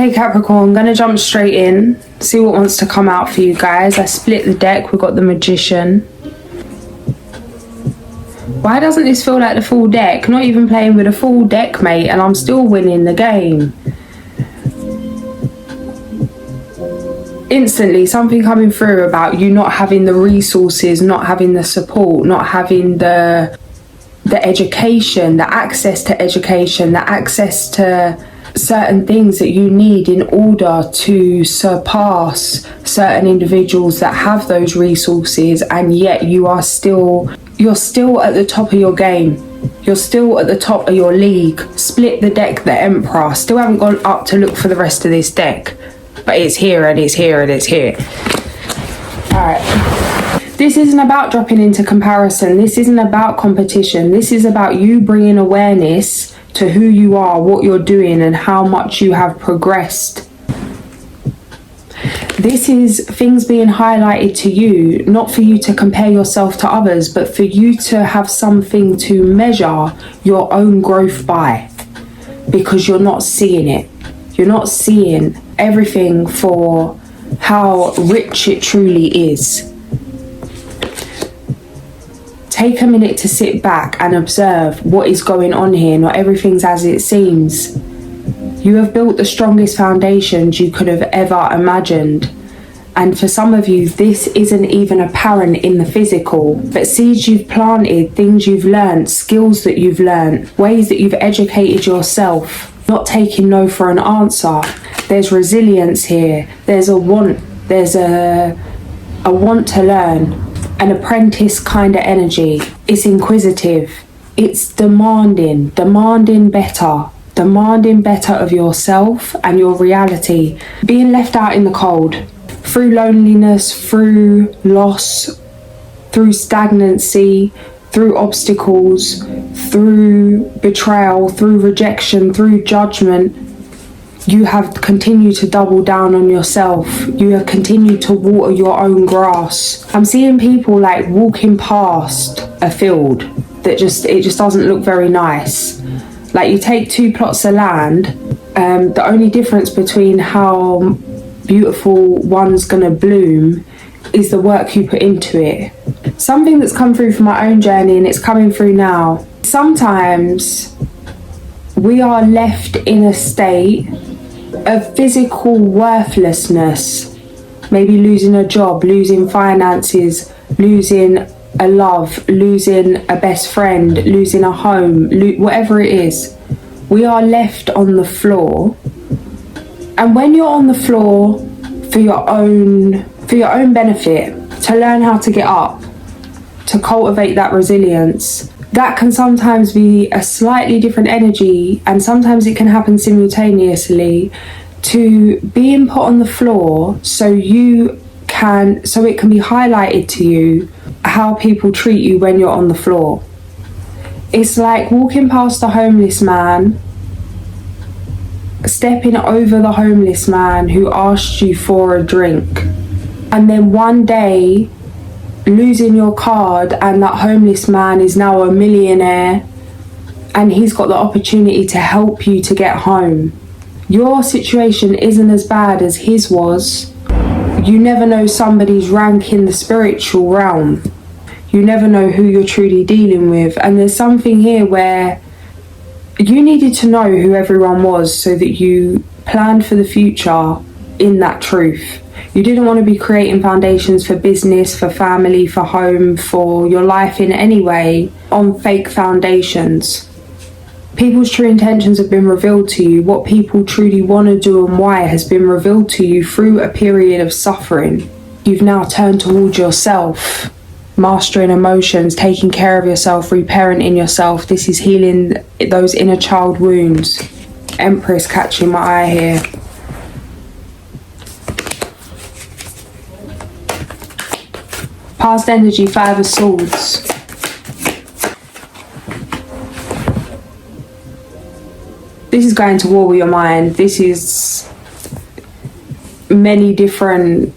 Okay, Capricorn, I'm going to jump straight in, see what wants to come out for you guys. I split the deck. We've got the Magician. Why doesn't this feel like the full deck? Not even playing with a full deck, mate, and I'm still winning the game. Instantly, something coming through about you not having the resources, not having the support, not having the education, the access to education, the access to certain things that you need in order to surpass certain individuals that have those resources, and yet you're still at the top of your game. You're still at the top of your league. Split the deck, the Emperor. Still haven't gone up to look for the rest of this deck, but it's here and it's here and it's here. Alright, this isn't about dropping into comparison. This isn't about competition. This is about you bringing awareness to who you are, what you're doing, and how much you have progressed. This is things being highlighted to you, not for you to compare yourself to others, but for you to have something to measure your own growth by, because you're not seeing it. You're not seeing everything for how rich it truly is. Take a minute to sit back and observe what is going on here. Not everything's as it seems. You have built the strongest foundations you could have ever imagined. And for some of you, this isn't even apparent in the physical, but seeds you've planted, things you've learned, skills that you've learned, ways that you've educated yourself, not taking no for an answer. There's resilience here. There's a want. There's a want to learn. An apprentice kind of energy. It's inquisitive. It's demanding better of yourself and your reality. Being left out in the cold through loneliness, through loss, through stagnancy, through obstacles, through betrayal, through rejection, through judgment. You have continued to double down on yourself. You have continued to water your own grass. I'm seeing people like walking past a field that just doesn't look very nice. Like you take 2 plots of land, the only difference between how beautiful one's gonna bloom is the work you put into it. Something that's come through from my own journey, and it's coming through now. Sometimes we are left in a state of physical worthlessness, maybe losing a job, losing finances, losing a love, losing a best friend, losing a home, whatever it is. We are left on the floor, and when you're on the floor for your own benefit, to learn how to get up, to cultivate that resilience, that can sometimes be a slightly different energy, and sometimes it can happen simultaneously, to being put on the floor so it can be highlighted to you how people treat you when you're on the floor. It's like walking past a homeless man, stepping over the homeless man who asked you for a drink, and then one day losing your card, and that homeless man is now a millionaire and he's got the opportunity to help you to get home. Your situation isn't as bad as his was. You never know somebody's rank in the spiritual realm. You never know who you're truly dealing with. And there's something here where you needed to know who everyone was so that you planned for the future in that truth. You didn't want to be creating foundations for business, for family, for home, for your life in any way on fake foundations. People's true intentions have been revealed to you. What people truly want to do and why has been revealed to you through a period of suffering. You've now turned towards yourself, mastering emotions, taking care of yourself, reparenting yourself. This is healing those inner child wounds. Empress catching my eye here. Past energy, 5 of Swords. This is going to war with your mind. This is many different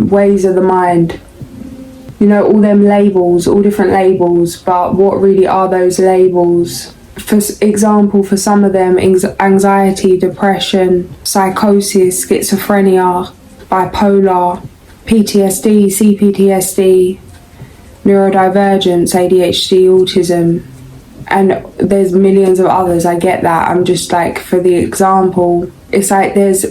ways of the mind. You know, all them labels, all different labels, but what really are those labels? For example, for some of them, anxiety, depression, psychosis, schizophrenia, bipolar, PTSD, CPTSD, neurodivergence, ADHD, autism, and there's millions of others. I get that. I'm just like, for the example, it's like there's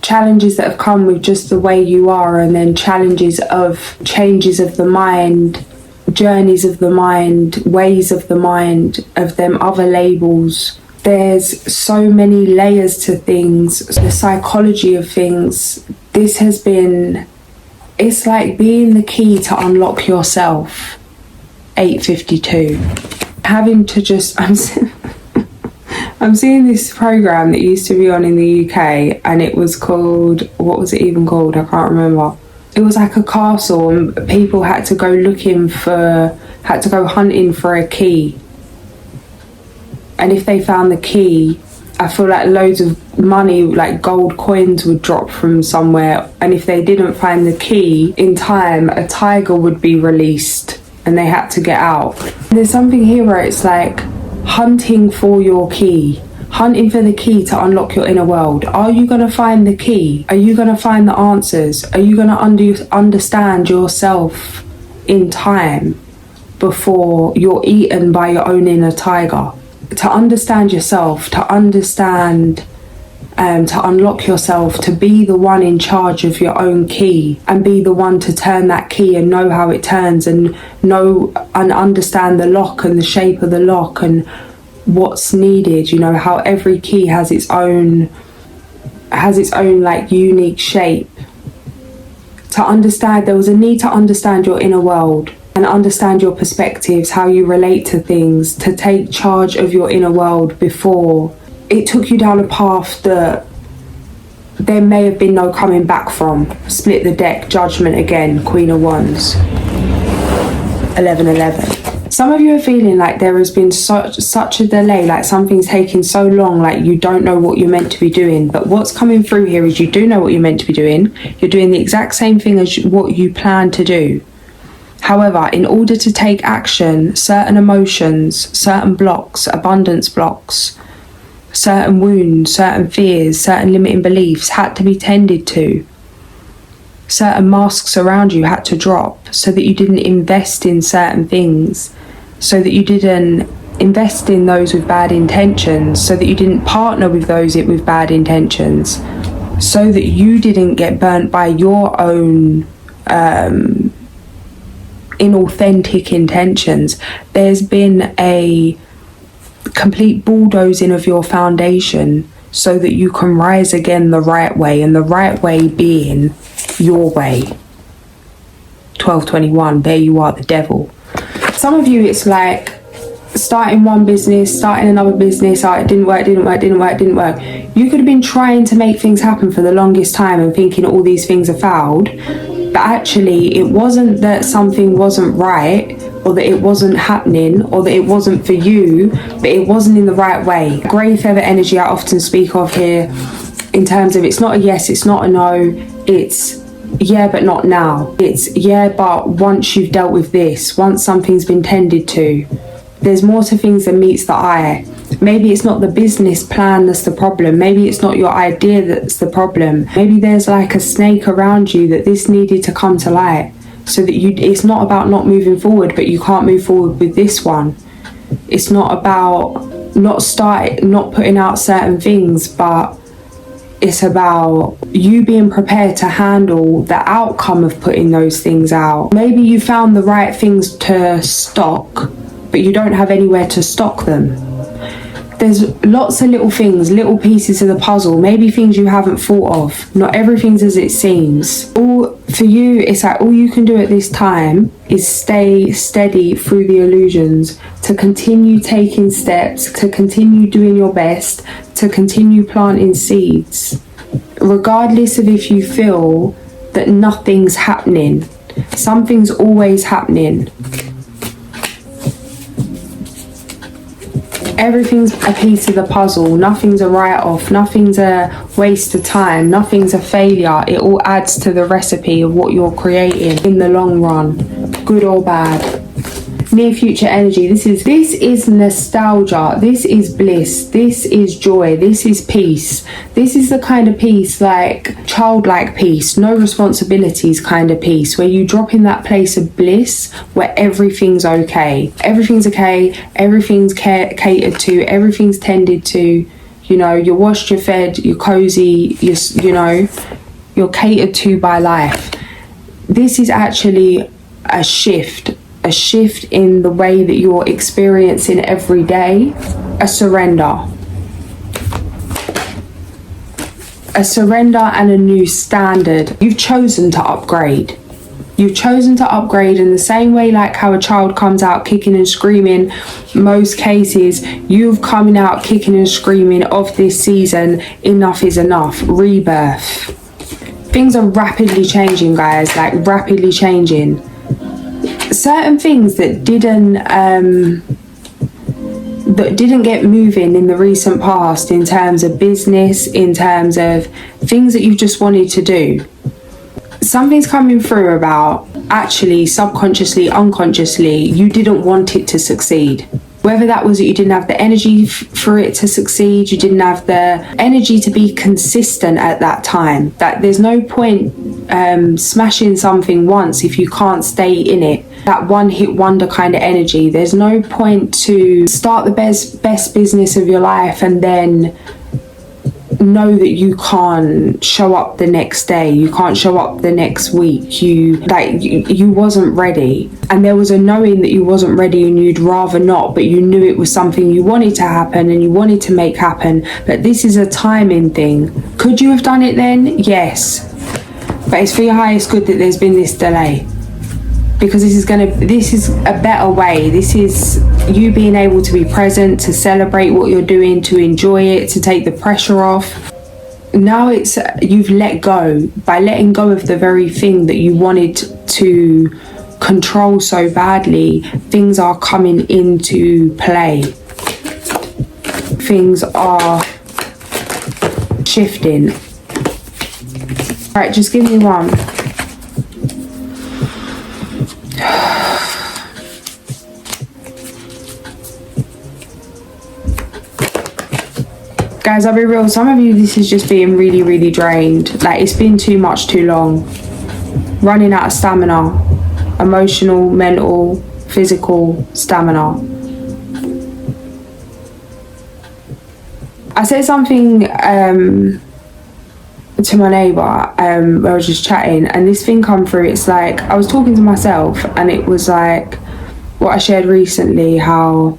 challenges that have come with just the way you are, and then challenges of changes of the mind, journeys of the mind, ways of the mind, of them other labels. There's so many layers to things, the psychology of things. This has been, it's like being the key to unlock yourself. 8:52. Having to just, I'm seeing this program that used to be on in the UK, and it was called, what was it even called? I can't remember. It was like a castle, and people had to go hunting for a key. And if they found the key, I feel like loads of money, like gold coins, would drop from somewhere. And if they didn't find the key in time, a tiger would be released and they had to get out. There's something here where it's like hunting for your key, hunting for the key to unlock your inner world. Are you going to find the key? Are you going to find the answers? Are you going to understand yourself in time before you're eaten by your own inner tiger? To understand yourself, to understand, to unlock yourself, to be the one in charge of your own key, and be the one to turn that key and know how it turns, and know and understand the lock and the shape of the lock and what's needed. You know, how every key has its own like unique shape. To understand, there was a need to understand your inner world and understand your perspectives, how you relate to things, to take charge of your inner world before it took you down a path that there may have been no coming back from. Split the deck, Judgment again, Queen of Wands. 11:11. Some of you are feeling like there has been such a delay, like something's taking so long, like you don't know what you're meant to be doing. But what's coming through here is you do know what you're meant to be doing. You're doing the exact same thing as what you plan to do. However, in order to take action, certain emotions, certain blocks, abundance blocks, certain wounds, certain fears, certain limiting beliefs had to be tended to. Certain masks around you had to drop so that you didn't invest in certain things, so that you didn't invest in those with bad intentions, so that you didn't partner with those with bad intentions, so that you didn't get burnt by your own inauthentic intentions. There's been a complete bulldozing of your foundation so that you can rise again the right way, and the right way being your way. 12:21, there you are, the devil. Some of you, it's like starting one business, starting another business, it didn't work. You could have been trying to make things happen for the longest time and thinking all these things are fouled, but actually it wasn't that something wasn't right, or that it wasn't happening, or that it wasn't for you, but it wasn't in the right way. Grey feather energy I often speak of here, in terms of it's not a yes, it's not a no, it's yeah but not now. It's yeah but once you've dealt with this, once something's been tended to. There's more to things than meets the eye. Maybe it's not the business plan that's the problem. Maybe it's not your idea that's the problem. Maybe there's like a snake around you that this needed to come to light, so that it's not about not moving forward, but you can't move forward with this one. It's not about not putting out certain things, but it's about you being prepared to handle the outcome of putting those things out. Maybe you found the right things to stock, but you don't have anywhere to stock them. There's lots of little things, little pieces of the puzzle, maybe things you haven't thought of. Not everything's as it seems. For you, it's like all you can do at this time is stay steady through the illusions, to continue taking steps, to continue doing your best, to continue planting seeds. Regardless of if you feel that nothing's happening, something's always happening. Everything's a piece of the puzzle. Nothing's a write-off, nothing's a waste of time, nothing's a failure. It all adds to the recipe of what you're creating in the long run, good or bad. near future energy. This is nostalgia, this is bliss, this is joy, this is peace. This is the kind of peace, like childlike peace, no responsibilities kind of peace, where you drop in that place of bliss where everything's okay, everything's catered to, everything's tended to, you know, you're washed, you're fed, you're cozy, you're catered to by life. This is actually a shift in the way that you're experiencing every day, a surrender and a new standard. You've chosen to upgrade. You've chosen to upgrade in the same way like how a child comes out kicking and screaming. Most cases, you've coming out kicking and screaming of this season, enough is enough, rebirth. Things are rapidly changing, guys, like rapidly changing. Certain things that didn't get moving in the recent past, in terms of business, in terms of things that you've just wanted to do, something's coming through about actually subconsciously, unconsciously, you didn't want it to succeed. Whether that was that you didn't have the energy for it to succeed, you didn't have the energy to be consistent at that time. That there's no point smashing something once if you can't stay in it. That one hit wonder kind of energy. There's no point to start the best business of your life and then know that you can't show up the next day, you can't show up the next week, you wasn't ready, and there was a knowing that you wasn't ready and you'd rather not, but you knew it was something you wanted to happen and you wanted to make happen. But this is a timing thing. Could you have done it then? Yes, but it's for your highest good that there's been this delay, because this is a better way. This is you being able to be present, to celebrate what you're doing, to enjoy it, to take the pressure off. Now it's you've let go. By letting go of the very thing that you wanted to control so badly, things are coming into play. Things are shifting. Right, just give me one. Guys, I'll be real, some of you, this is just being really, really drained. Like, it's been too much, too long. Running out of stamina. Emotional, mental, physical stamina. I said something to my neighbour where I was just chatting, and this thing come through. It's like, I was talking to myself, and it was like what I shared recently, how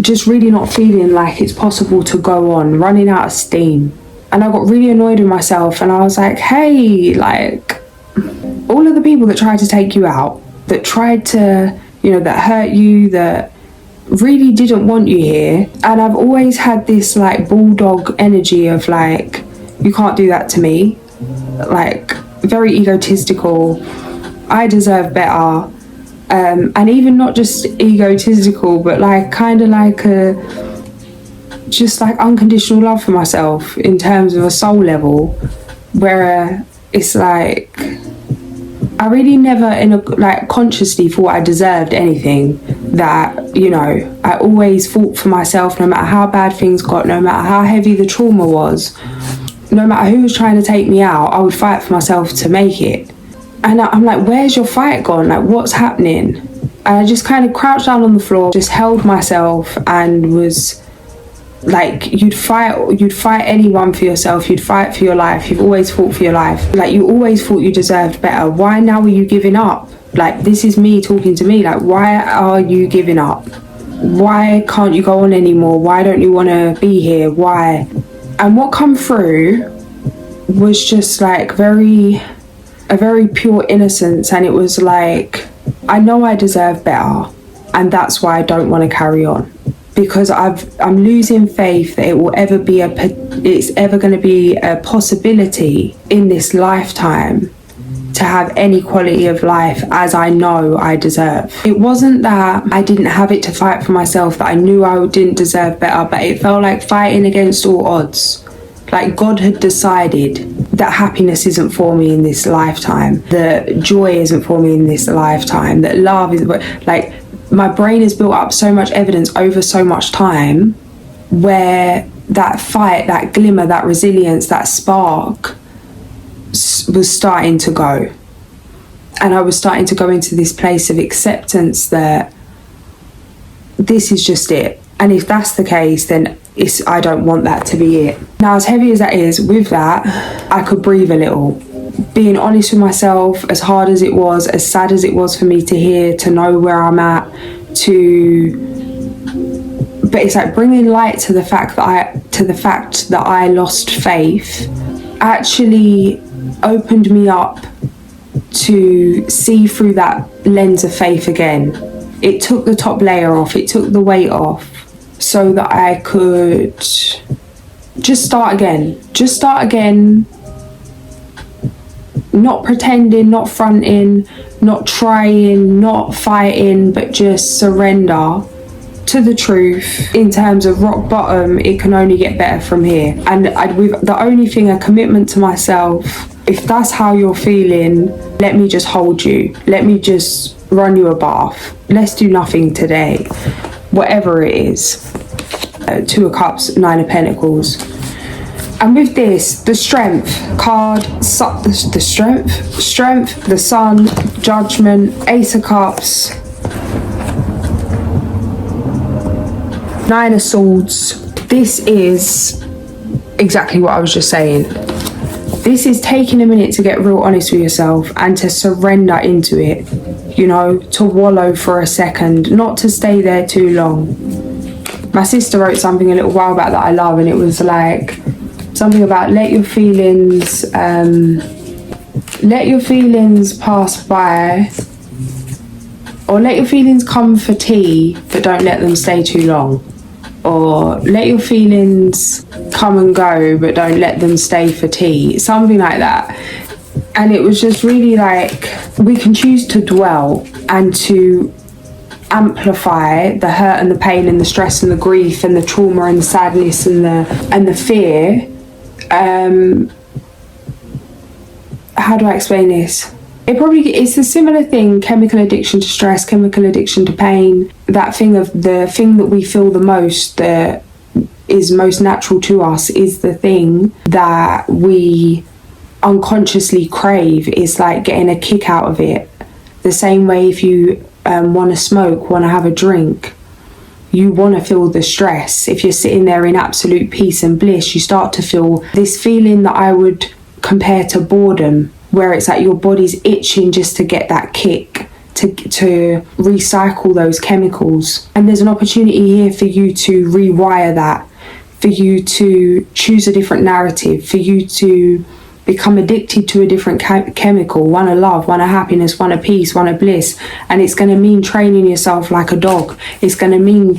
just really not feeling like it's possible to go on, running out of steam. And I got really annoyed with myself, and I was like, hey, like, all of the people that tried to take you out, that tried to, that hurt you, that really didn't want you here. And I've always had this like bulldog energy of like, you can't do that to me. Like, very egotistical. I deserve better. And even not just egotistical, but like kind of like just like unconditional love for myself in terms of a soul level, where it's like I really never consciously thought I deserved anything. That, I always fought for myself, no matter how bad things got, no matter how heavy the trauma was, no matter who was trying to take me out, I would fight for myself to make it. And I'm like, where's your fight gone? Like, what's happening? And I just kind of crouched down on the floor, just held myself, and was like, you'd fight anyone for yourself. You'd fight for your life. You've always fought for your life. Like, you always thought you deserved better. Why now are you giving up? Like, this is me talking to me. Like, why are you giving up? Why can't you go on anymore? Why don't you want to be here? Why? And what come through was just like a very pure innocence, and it was like, I know I deserve better, and that's why I don't want to carry on, because I'm losing faith that it's ever going to be a possibility in this lifetime to have any quality of life as I know I deserve. It wasn't that I didn't have it to fight for myself, that I knew I didn't deserve better, but it felt like fighting against all odds. Like, God had decided that happiness isn't for me in this lifetime, that joy isn't for me in this lifetime, that love is, like, my brain has built up so much evidence over so much time where that fight, that glimmer, that resilience, that spark was starting to go. And I was starting to go into this place of acceptance that this is just it. And if that's the case, then I don't want that to be it. Now, as heavy as that is, with that, I could breathe a little. Being honest with myself, as hard as it was, as sad as it was for me to hear, to know where I'm at, but it's like bringing light to the fact that I lost faith actually opened me up to see through that lens of faith again. It took the top layer off, it took the weight off, so that I could just start again, not pretending, not fronting, not trying, not fighting, but just surrender to the truth. In terms of rock bottom, it can only get better from here. And with the only thing, a commitment to myself, if that's how you're feeling, let me just hold you, let me just run you a bath, let's do nothing today, whatever it is. 2 of Cups, 9 of Pentacles. And with this, the Strength card, the Strength, the Sun, Judgment, Ace of Cups, 9 of Swords. This is exactly what I was just saying. This is taking a minute to get real honest with yourself and to surrender into it, you know, to wallow for a second, not to stay there too long. My sister wrote something a little while back that I love, and it was like something about let your feelings pass by, or let your feelings come for tea, but don't let them stay too long. Or let your feelings come and go, but don't let them stay for tea. Something like that. And it was just really like, we can choose to dwell and to amplify the hurt and the pain and the stress and the grief and the trauma and the sadness and the fear. How do I explain this? It's a similar thing, chemical addiction to stress, chemical addiction to pain. That thing of the thing that we feel the most, that is most natural to us, is the thing that we unconsciously crave. Is like getting a kick out of it. The same way if you want to smoke, want to have a drink, you want to feel the stress. If you're sitting there in absolute peace and bliss, you start to feel this feeling that I would compare to boredom, where it's like your body's itching just to get that kick, to recycle those chemicals. And there's an opportunity here for you to rewire that, for you to choose a different narrative, for you to become addicted to a different chemical, one of love, one of happiness, one of peace, one of bliss. And it's going to mean training yourself like a dog. It's going to mean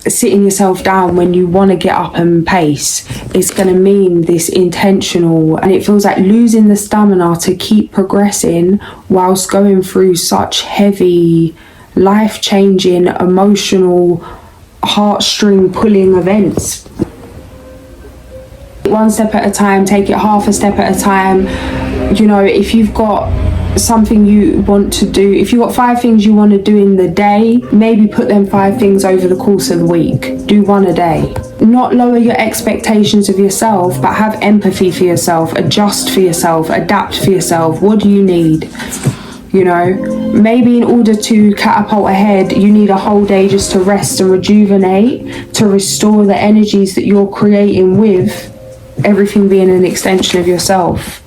sitting yourself down when you want to get up and pace. It's going to mean this intentional, and it feels like losing the stamina to keep progressing whilst going through such heavy, life-changing, emotional, heartstring pulling events. One step at a time, take it half a step at a time. You know, if you've got something you want to do, if you've got 5 things you want to do in the day, maybe put them 5 things over the course of the week. Do 1 a day. Not lower your expectations of yourself, but have empathy for yourself, adjust for yourself, adapt for yourself. What do you need? You know, maybe in order to catapult ahead, you need a whole day just to rest and rejuvenate, to restore the energies that you're creating, with everything being an extension of yourself.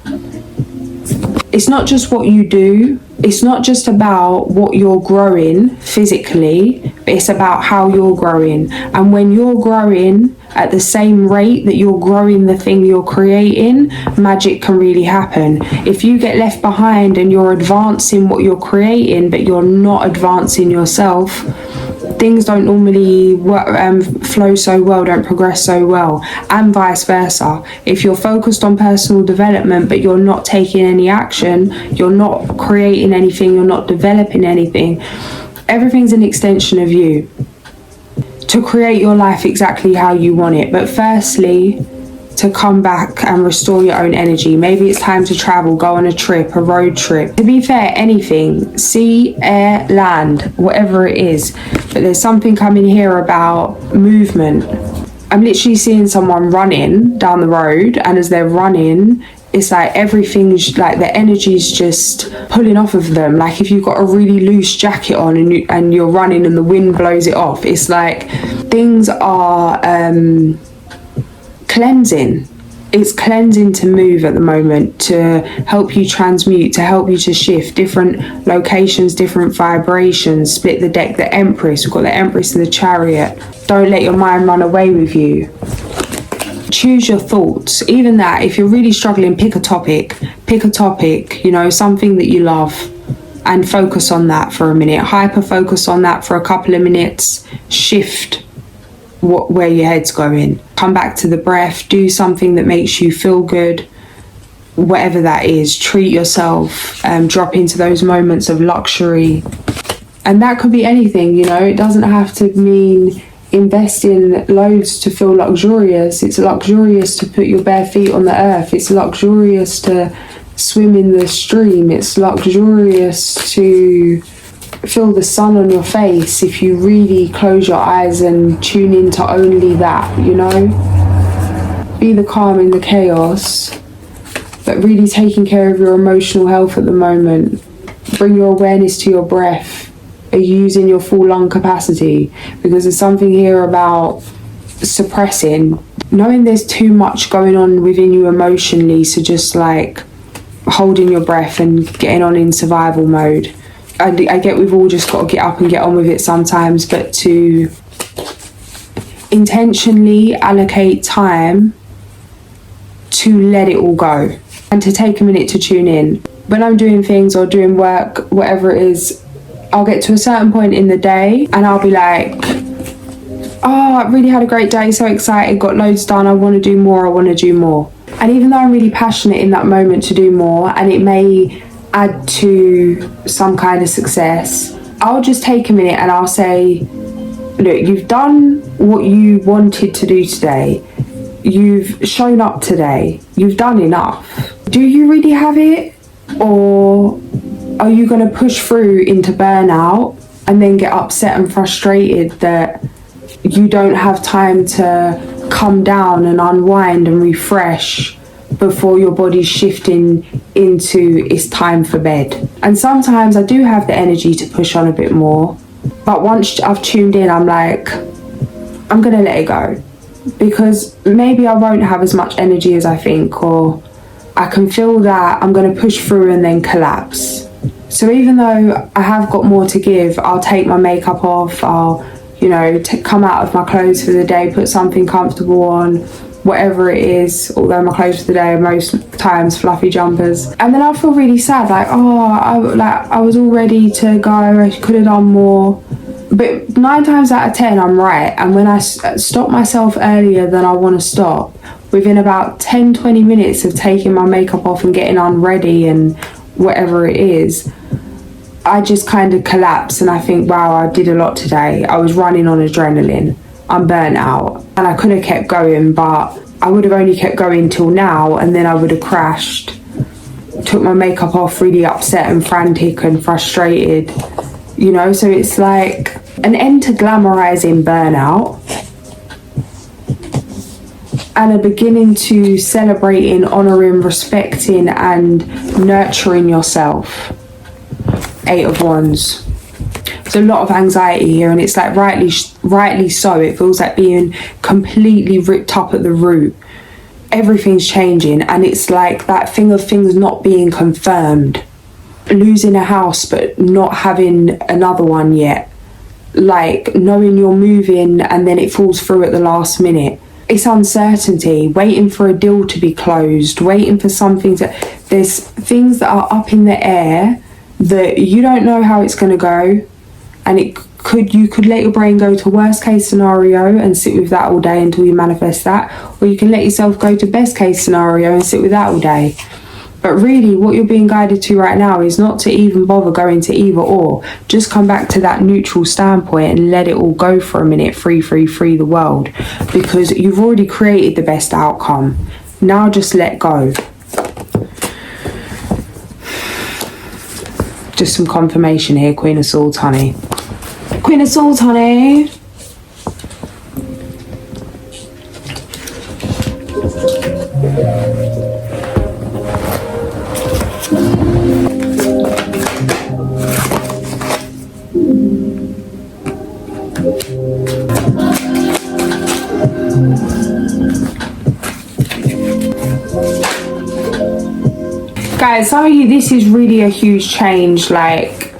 It's not just what you do, it's not just about what you're growing physically, but it's about how you're growing. And when you're growing at the same rate that you're growing the thing you're creating, magic can really happen. If you get left behind and you're advancing what you're creating, but you're not advancing yourself, things don't normally flow so well, don't progress so well, and vice versa. If you're focused on personal development but you're not taking any action, you're not creating anything, you're not developing anything, everything's an extension of you to create your life exactly how you want it. But firstly, to come back and restore your own energy. Maybe it's time to travel, go on a trip, a road trip. To be fair, anything, sea, air, land, whatever it is. But there's something coming here about movement. I'm literally seeing someone running down the road, and as they're running, it's like everything's like the energy's just pulling off of them. Like if you've got a really loose jacket on and you're running and the wind blows it off, it's like things are cleansing. It's cleansing to move at the moment, to help you transmute, to help you to shift different locations, different vibrations. Split the deck, the Empress. We've got the Empress and the Chariot. Don't let your mind run away with you. Choose your thoughts. Even that, if you're really struggling, pick a topic, you know, something that you love, and focus on that for a minute. Hyper focus on that for a couple of minutes. Shift where your head's going. Come back to the breath. Do something that makes you feel good, whatever that is. Treat yourself. Drop into those moments of luxury, and that could be anything, you know. It doesn't have to mean invest in loads to feel luxurious. It's luxurious to put your bare feet on the earth. It's luxurious to swim in the stream. It's luxurious to feel the sun on your face if you really close your eyes and tune into only that, you know. Be the calm in the chaos, but really taking care of your emotional health at the moment. Bring your awareness to your breath. Are you using your full lung capacity? Because there's something here about suppressing, knowing there's too much going on within you emotionally, so just like holding your breath and getting on in survival mode. I get we've all just got to get up and get on with it sometimes, but to intentionally allocate time to let it all go and to take a minute to tune in. When I'm doing things or doing work, whatever it is, I'll get to a certain point in the day and I'll be like, oh, I really had a great day, so excited, got loads done, I want to do more, And even though I'm really passionate in that moment to do more, and it may add to some kind of success, I'll just take a minute and I'll say, look, you've done what you wanted to do today. You've shown up today. You've done enough. Do you really have it? Or are you going to push through into burnout and then get upset and frustrated that you don't have time to come down and unwind and refresh before your body's shifting into it's time for bed? And sometimes I do have the energy to push on a bit more, but once I've tuned in, I'm like, I'm going to let it go, because maybe I won't have as much energy as I think, or I can feel that I'm going to push through and then collapse. So even though I have got more to give, I'll take my makeup off, I'll, you know, come out of my clothes for the day, put something comfortable on, whatever it is, although my clothes for the day are most times fluffy jumpers. And then I'll feel really sad, like, oh, I was all ready to go, I could have done more. But 9 times out of 10, I'm right. And when I stop myself earlier than I want to stop, within about 10-20 minutes of taking my makeup off and getting unready and whatever it is, I just kind of collapse and I think, wow, I did a lot today. I was running on adrenaline. I'm burnt out. And I could have kept going, but I would have only kept going till now, and then I would have crashed. Took my makeup off really upset and frantic and frustrated, you know. So it's like an end to glamorizing burnout and a beginning to celebrating, honouring, respecting and nurturing yourself. 8 of Wands. There's a lot of anxiety here, and it's like rightly so. It feels like being completely ripped up at the root. Everything's changing, and it's like that thing of things not being confirmed. Losing a house but not having another one yet. Like knowing you're moving and then it falls through at the last minute. It's uncertainty, waiting for a deal to be closed, waiting for something to... There's things that are up in the air that you don't know how it's going to go, and you could let your brain go to worst case scenario and sit with that all day until you manifest that, or you can let yourself go to best case scenario and sit with that all day. But really, what you're being guided to right now is not to even bother going to either or. Just come back to that neutral standpoint and let it all go for a minute. Free the world. Because you've already created the best outcome. Now just let go. Just some confirmation here, Queen of Swords, honey. Queen of Swords, honey. Guys, some of you, this is really a huge change, like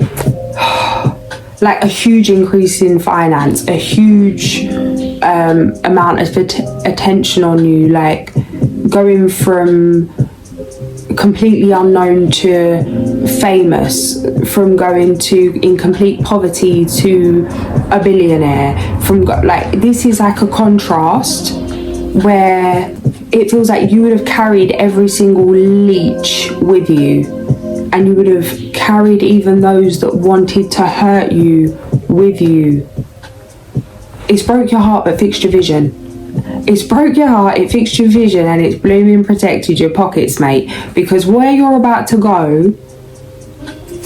a huge increase in finance, a huge amount of attention on you, like going from completely unknown to famous, from going to in complete poverty to a billionaire, from like, this is like a contrast where it feels like you would have carried every single leech with you, and you would have carried even those that wanted to hurt you with you. It's broke your heart but fixed your vision. It's broke your heart, it fixed your vision, and it's blooming protected your pockets, mate. Because where you're about to go,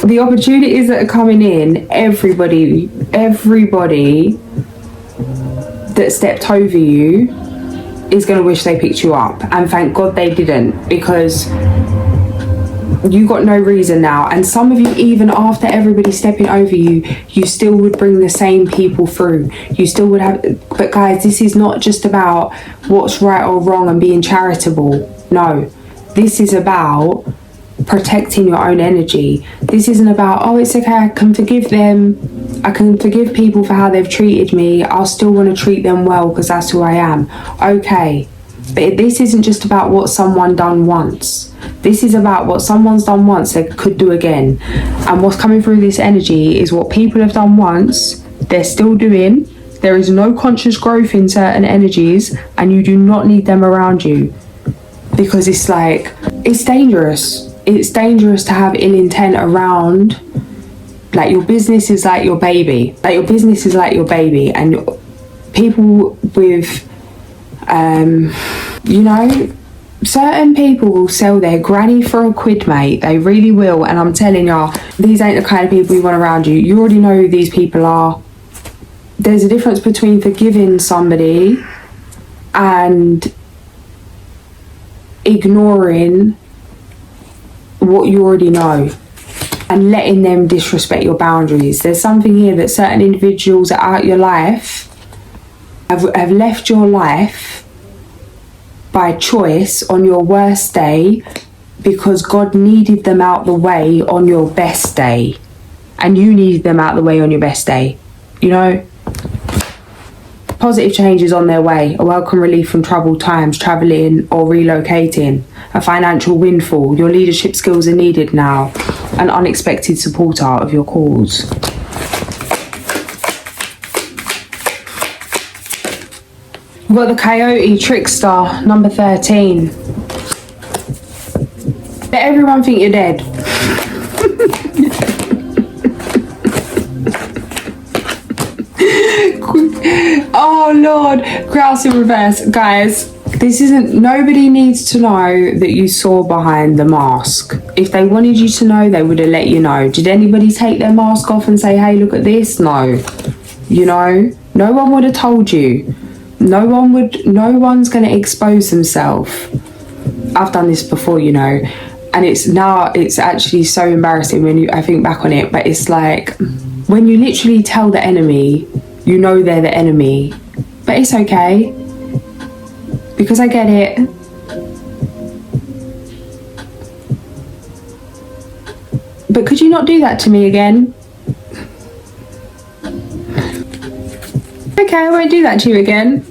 the opportunities that are coming in, everybody that stepped over you is going to wish they picked you up, and thank God they didn't, because you got no reason now. And some of you, even after everybody stepping over you, you still would bring the same people through. You still would have. But guys, this is not just about what's right or wrong and being charitable. No, this is about protecting your own energy. This isn't about, oh, it's okay, I can forgive them, I can forgive people for how they've treated me, I'll still want to treat them well because that's who I am. Okay, but this isn't just about what someone done once. This is about what someone's done once they could do again. And what's coming through this energy is what people have done once, they're still doing. There is no conscious growth in certain energies, and you do not need them around you, because it's like, it's dangerous. It's dangerous to have ill intent around. Like, your business is like your baby. Like, your business is like your baby, and people with, you know, certain people will sell their granny for a quid, mate. They really will. And I'm telling y'all, these ain't the kind of people you want around you. You already know who these people are. There's a difference between forgiving somebody and ignoring what you already know and letting them disrespect your boundaries. There's something here that certain individuals that are out your life have left your life by choice on your worst day, because God needed them out the way on your best day, and you needed them out the way on your best day. You know, positive changes on their way, a welcome relief from troubled times, travelling or relocating, a financial windfall, your leadership skills are needed now, an unexpected supporter of your cause. We've got the Coyote Trickster, number 13. Let everyone think you're dead. Oh Lord, grass in reverse. Guys, this isn't, nobody needs to know that you saw behind the mask. If they wanted you to know, they would have let you know. Did anybody take their mask off and say, hey, look at this? No. You know, no one would have told you. No one's going to expose themselves. I've done this before, you know, and it's actually so embarrassing when I think back on it, but it's like, when you literally tell the enemy, you know they're the enemy, but it's okay, because I get it. But could you not do that to me again? Okay, I won't do that to you again,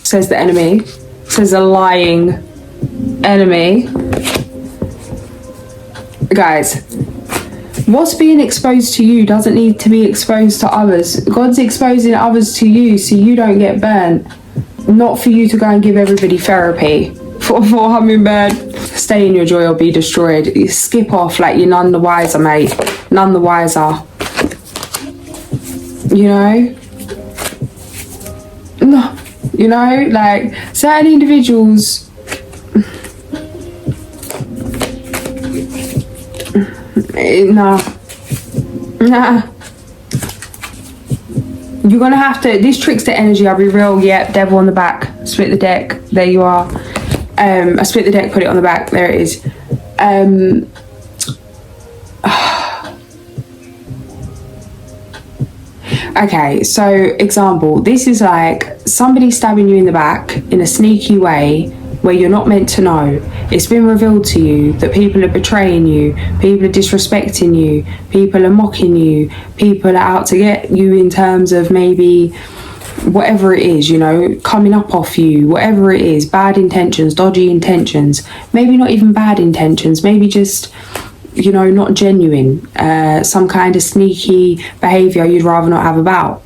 says the enemy, says the lying enemy. Guys, what's being exposed to you doesn't need to be exposed to others. God's exposing others to you so you don't get burnt, not for you to go and give everybody therapy for hummingbird. Stay in your joy or be destroyed. You skip off, like, you're none the wiser, mate. None the wiser. You know? No. You know, like, certain individuals, nah. You're gonna have to, this trickster energy, I'll be real. Yep, devil on the back. Split the deck. There you are. I split the deck, put it on the back. There it is. Okay, so example, this is like somebody stabbing you in the back in a sneaky way where you're not meant to know. It's been revealed to you that people are betraying you, people are disrespecting you, people are mocking you, people are out to get you in terms of maybe whatever it is, you know, coming up off you, whatever it is, bad intentions, dodgy intentions, maybe not even bad intentions, maybe just, you know, not genuine, some kind of sneaky behaviour you'd rather not have about.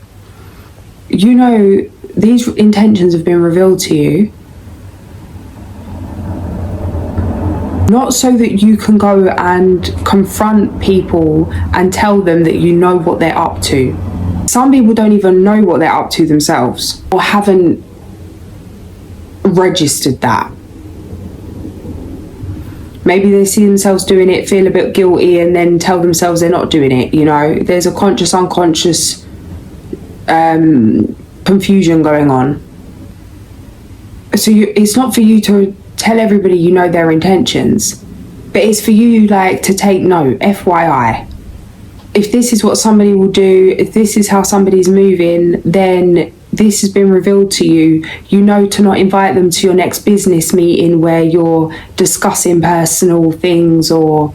You know, these intentions have been revealed to you, not so that you can go and confront people and tell them that you know what they're up to. Some people don't even know what they're up to themselves, or haven't registered that. Maybe they see themselves doing it, feel a bit guilty, and then tell themselves they're not doing it, you know. There's a conscious, unconscious confusion going on. So it's not for you to tell everybody you know their intentions, but it's for you, like, to take note, FYI. If this is what somebody will do, if this is how somebody's moving, then this has been revealed to you. You know to not invite them to your next business meeting where you're discussing personal things or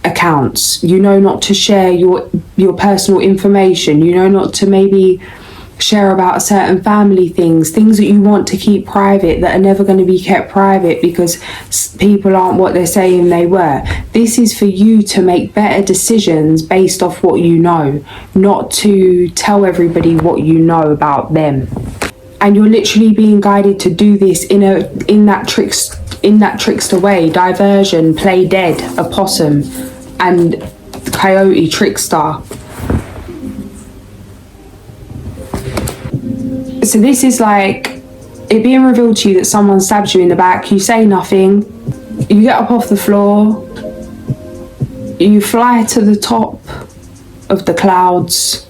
accounts. You know not to share your personal information. You know not to maybe share about certain family things that you want to keep private, that are never going to be kept private because people aren't what they're saying they were. This is for you to make better decisions based off what you know, not to tell everybody what you know about them. And you're literally being guided to do this in that trickster way. Diversion, play dead, opossum, and coyote, trickster. So this is like it being revealed to you that someone stabs you in the back. You say nothing. You get up off the floor. You fly to the top of the clouds.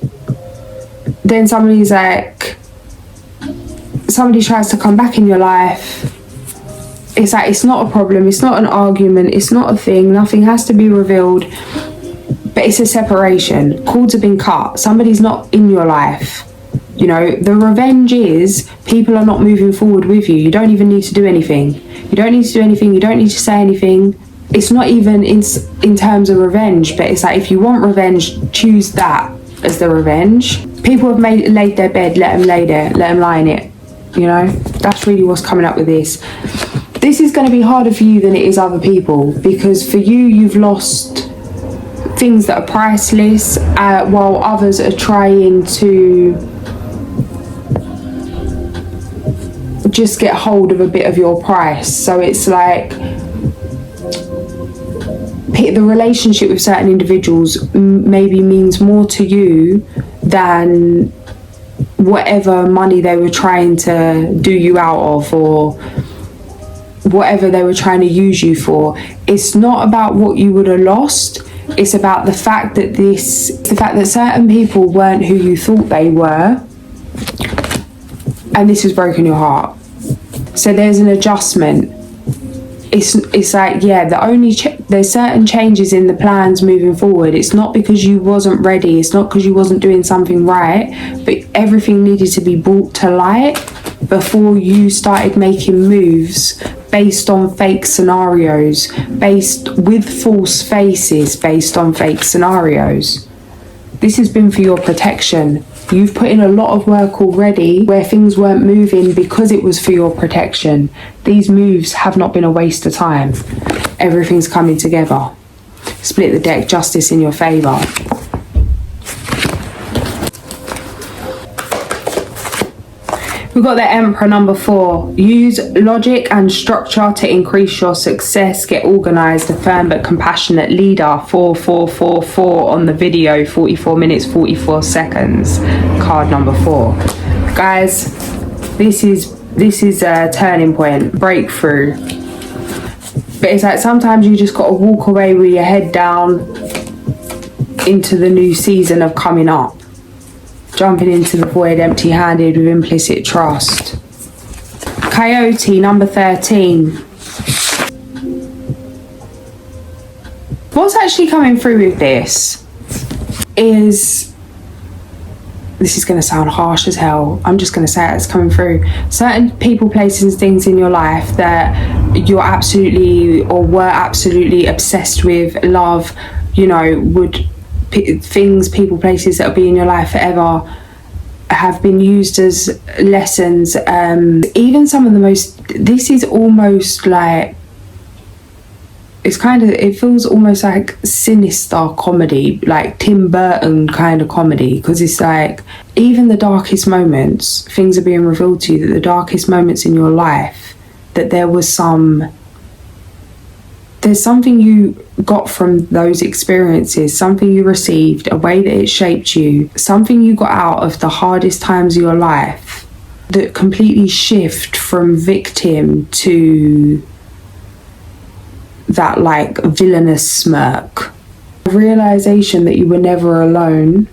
Then somebody tries to come back in your life. It's like, it's not a problem. It's not an argument. It's not a thing. Nothing has to be revealed. But it's a separation. Cords have been cut. Somebody's not in your life. You know, the revenge is people are not moving forward with you. You don't even need to do anything. You don't need to do anything. You don't need to say anything. It's not even in terms of revenge, but it's like, if you want revenge, choose that as the revenge. People have laid their bed, let them lay there, let them lie in it. You know, that's really what's coming up with this. This is going to be harder for you than it is other people, because for you, you've lost things that are priceless, while others are trying to just get hold of a bit of your price. So it's like the relationship with certain individuals maybe means more to you than whatever money they were trying to do you out of, or whatever they were trying to use you for. It's not about what you would have lost. It's about the fact that certain people weren't who you thought they were, and this has broken your heart. So there's an adjustment. It's like, yeah, there's certain changes in the plans moving forward. It's not because you wasn't ready. It's not because you wasn't doing something right, but everything needed to be brought to light before you started making moves based on fake scenarios, with false faces, based on fake scenarios. This has been for your protection. You've put in a lot of work already where things weren't moving because it was for your protection. These moves have not been a waste of time. Everything's coming together. Split the deck, justice in your favour. We've got the Emperor, number 4. Use logic and structure to increase your success. Get organised, a firm but compassionate leader. 4444 on the video, 44 minutes, 44 seconds. Card number 4. Guys, this is a turning point, breakthrough. But it's like sometimes you just got to walk away with your head down into the new season of coming up. Jumping into the void empty-handed with implicit trust. Coyote, number 13. What's actually coming through with this is going to sound harsh as hell. I'm just going to say it's coming through. Certain people, places, things in your life that you're absolutely or were absolutely obsessed with, love, you know, things, people, places that will be in your life forever have been used as lessons. Even some of the most, this is almost like, it feels almost like sinister comedy, like Tim Burton kind of comedy, because it's like even the darkest moments, things are being revealed to you, that the darkest moments in your life, that there's something you got from those experiences, something you received, a way that it shaped you, something you got out of the hardest times of your life that completely shift from victim to that like villainous smirk. A realization that you were never alone,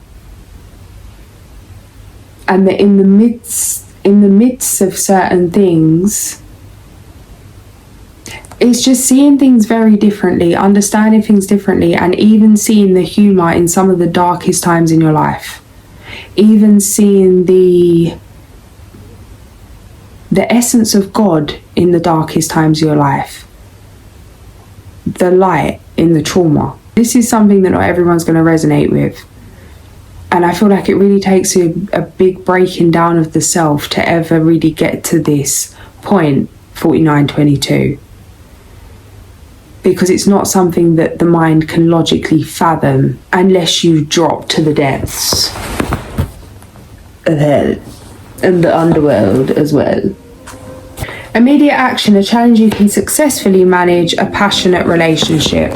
and that in the midst of certain things, it's just seeing things very differently, understanding things differently, and even seeing the humour in some of the darkest times in your life. Even seeing the essence of God in the darkest times of your life. The light in the trauma. This is something that not everyone's going to resonate with. And I feel like it really takes a big breaking down of the self to ever really get to this point, 4922. Because it's not something that the mind can logically fathom unless you drop to the depths of hell and the underworld as well. Immediate action, a challenge you can successfully manage a passionate relationship.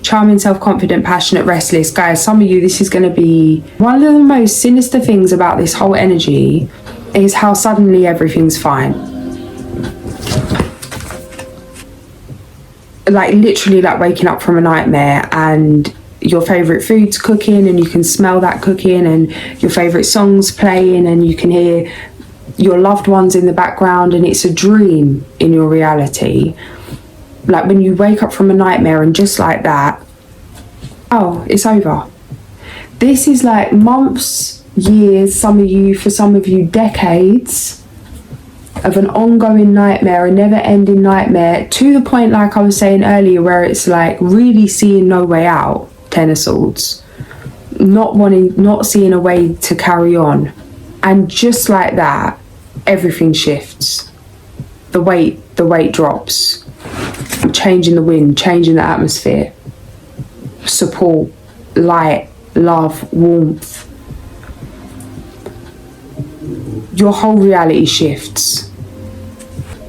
Charming, self-confident, passionate, restless. Guys, some of you, this is going to be one of the most sinister things about this whole energy is how suddenly everything's fine. Like literally like waking up from a nightmare and your favourite food's cooking and you can smell that cooking, and your favourite song's playing and you can hear your loved ones in the background, and it's a dream in your reality. Like when you wake up from a nightmare and just like that, oh, it's over. This is like months, years, for some of you decades of an ongoing nightmare, a never-ending nightmare, to the point, like I was saying earlier, where it's like really seeing no way out. Ten of Swords, not seeing a way to carry on, and just like that, everything shifts. The weight drops. Changing the wind, changing the atmosphere. Support, light, love, warmth. Your whole reality shifts.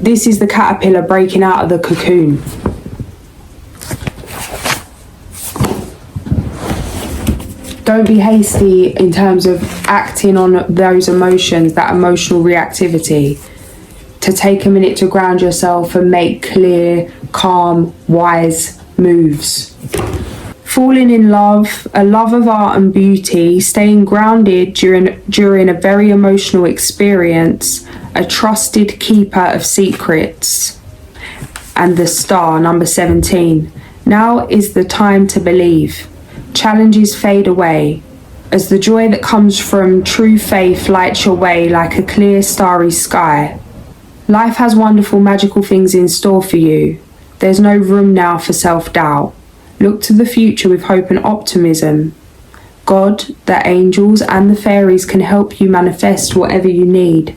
This is the caterpillar breaking out of the cocoon. Don't be hasty in terms of acting on those emotions, that emotional reactivity. To take a minute to ground yourself and make clear, calm, wise moves. Falling in love, a love of art and beauty, staying grounded during a very emotional experience, a trusted keeper of secrets. And the star, number 17. Now is the time to believe. Challenges fade away as the joy that comes from true faith lights your way like a clear starry sky. Life has wonderful magical things in store for you. There's no room now for self-doubt. Look to the future with hope and optimism. God, the angels and the fairies can help you manifest whatever you need.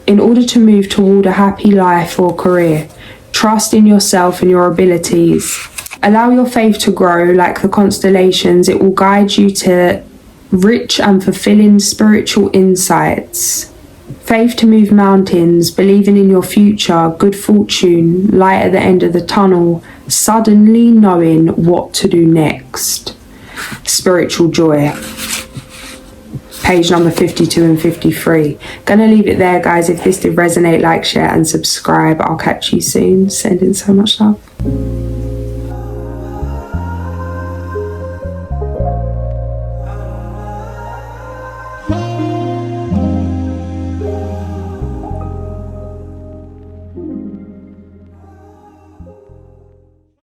In order to move toward a happy life or career, trust in yourself and your abilities. Allow your faith to grow like the constellations. It will guide you to Rich and fulfilling spiritual insights. Faith to move mountains, believing in your future, good fortune, light at the end of the tunnel, suddenly knowing what to do next. Spiritual joy. Page number 52 and 53. Gonna leave it there, guys. If this did resonate, like, share and subscribe. I'll catch you soon. Sending so much love.